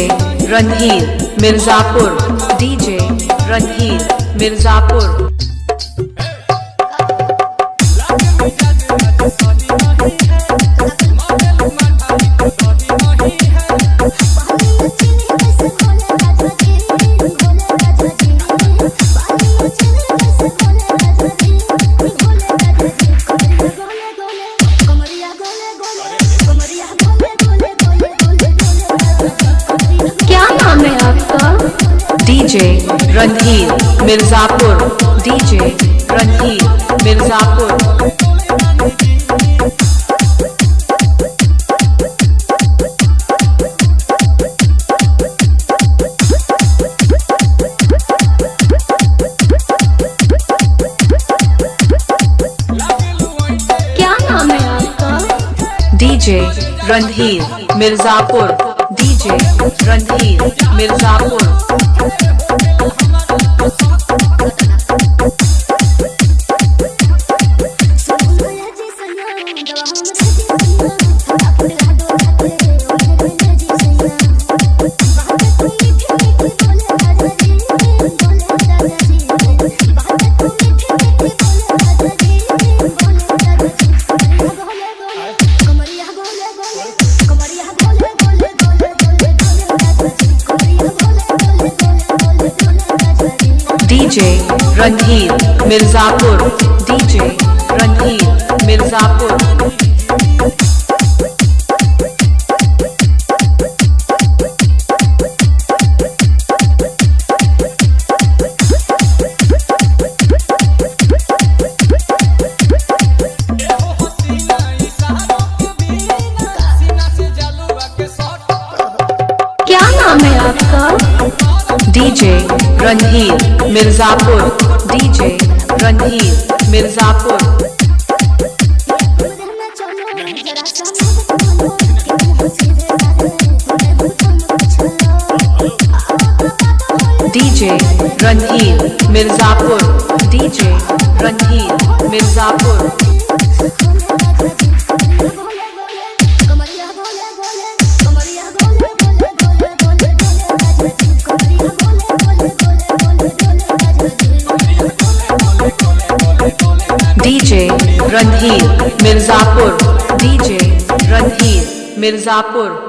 DJ Randhir Mirzapur, DJ Randhir Mirzapur. DJ Randhir Mirzapur, DJ Randhir Mirzapur. क्या नाम है आपका? DJ Randhir Mirzapur, DJ Randhir Mirzapur. DJ Randhir Mirzapur, DJ Randhir Mirzapur. क्या नाम है आपका? DJ Randhir Mirzapur, DJ Randhir Mirzapur. DJ Randhir Mirzapur, DJ Randhir Mirzapur. DJ Randhir Mirzapur, DJ Randhir Mirzapur.